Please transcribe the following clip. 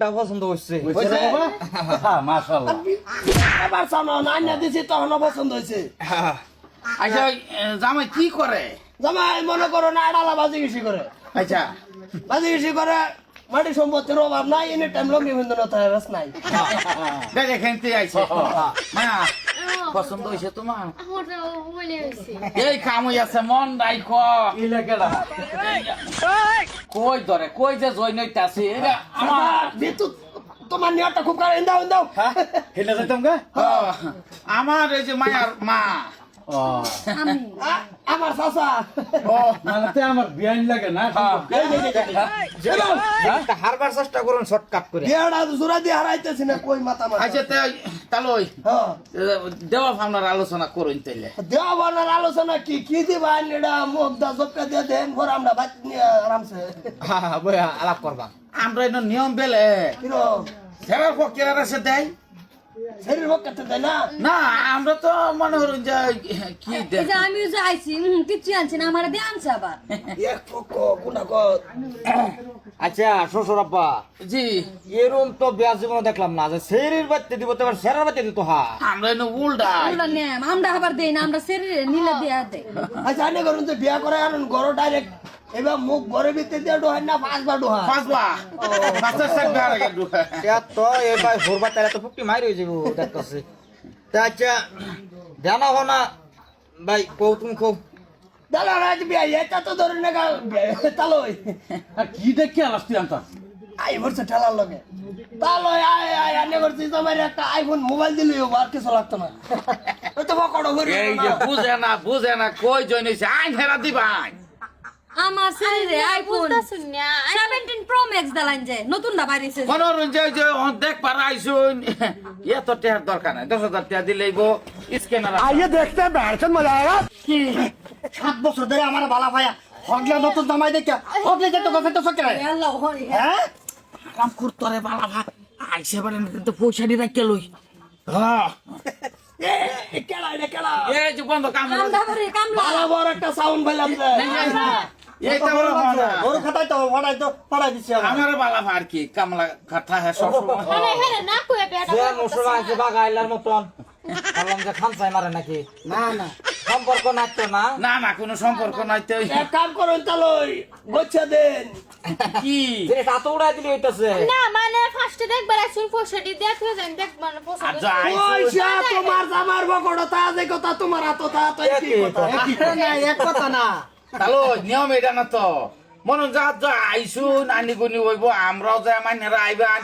তা পছন্দ হচ্ছে হইছে বাবা? মাশাআল্লাহ এবার শোনো নাইনা দিছি তখন পছন্দ হয়েছে আচ্ছা জামাই কি করে? জামাই মনে করো না আড়ালা বাজি গেছি করে আচ্ছা বাজি গেছি করে মাটি সম্পত্তির অভাব নাই এনে টাইম লঙ্গি বিন্দু না তাই রাস নাই দেখে খেলতে আইছে মায়া পছন্দ হয়েছে তোমার? আমার তো মনে হয়েছে এই কাম হইয়াছে মন রাইখ ইলাকাটা কই ধরে কই যে জয় নইতাছে এটা আমার যেহেতু তোমার নিয়তটা খুব কারণ দাও দাও হেলে যাইতাম গা আমার এই যে মায়ার মা ও আমার চাচা ও মানে তে আমার বিয়াইন লাগে না হারবার চেষ্টা করুন শর্টকাট করে বিয়াটা জোড়া দিয়ে হারাইতেছি না কই মাথা মাথা আচ্ছা তালই হ্যাঁ দেওয়া ভাবনার আলোচনা করুন তাইলে দেওয়ার আলোচনা কি কি দিবা এটা মুখ দা জপকা দিয়ে দেন পর আমরা বাদ নিয়ে আরামসে হ্যাঁ বয়া আলাপ করবা আমরা এর নিয়ম বেলে কিরম সেবার পক্ষের আছে দেয় শরীর পক্ষে দেয় না না আমরা তো মনে করুন যে কি এই দেয় যে আমিও যে আইছি কিছু আনছি না আমার দিয়ে আনছে আবার এক পক্ষ কোনটা কর আচ্ছা শ্বশুর আব্বা জি এরম তো বিয়ার জীবনে দেখলাম না যে শরীর বাচ্চা দিব তো সেরার বাচ্চা দিত হা আমরা এনে উল্টা ওগুলা নেম আমরা আবার দেই না আমরা শরীরে নিলে দেয়া দেয় আচ্ছা আনে করুন যে বিয়া করে আনুন ঘর ডাইরেক্ট এবার মুখ ঘরে ভিতরে দিয়ে ডোহাই না পাঁচবার ডোহা পাঁচবা পাঁচের সাথে বেড়া গেল তো এবার ভোরবা তাহলে তো ফুকটি মারি হয়ে যাবো দেখতেছি তা আচ্ছা জানা হো না ভাই কৌ তুমি কৌ দাদা রাজ বিয়া এটা তো ধরে না তালই আর কি দেখে আলাস তুই আনতাম আই বলছে ঠেলার লগে তালই আয় আয় আনে করছি তোমার একটা আইফোন মোবাইল দিলে আর কিছু লাগতো না ওই তো বকড়ো করি এই যে বুঝে না কই জয়েন হইছে আইন ফেরা দিবাই আমার শরীরে আইফোন 17 প্রো ম্যাক্স দালান যায় নতুন না বাইরেছে মনোরঞ্জন যে দেখ পারা আইসুন এত টেহার দরকার নাই 10,000 টাকা দিলেই গো স্ক্যানার আইয়ে দেখতে বেড়ছেন মজা আয়েগা 7 বছর ধরে আমার বালা ভাইয়া হগলা নতুন জামাই দেখে হগলে যেতে কথা তো সকে আল্লাহ হরি হ্যাঁ কাম করতরে বালা ভাই আইসে বারে তো পয়সা দি রাখ লই হ্যাঁ এ কেলা এটা কেলা এই যে বন্ধ কাম কামলা করে কামলা বালা বড় একটা সাউন্ড পাইলাম যে এইটা বড় ভাড়া ওর খাতায় তো পড়াই দিছি আমার বালা ভাই আর কি কামলা কথা হ্যাঁ সব আরে হ্যাঁ না কই বেটা যে মুসলমান আছে বাগাইলার মতন বললাম যে খানসাই মারে নাকি না না সম্পর্ক নাচতো না না কোনো সম্পর্ক নাই তো এক কাম করুন তালই গোচ্ছা দেন কি যে এত উড়াই দিলি হইতাছে না মানে ফার্স্টে দেখবার আসুন পয়সাটি দেখতে যান দেখ মানে আর পয়সা যা পয়সা তোমার জামার বকড়ো তা যে কথা তোমার হাত তা তো কি কথা না এক কথা না হ্যালো নিয়ম এটা না তো মনে যা যা আইসুন আনি গুনি হইব আমরাও যা মাইনারা আইবান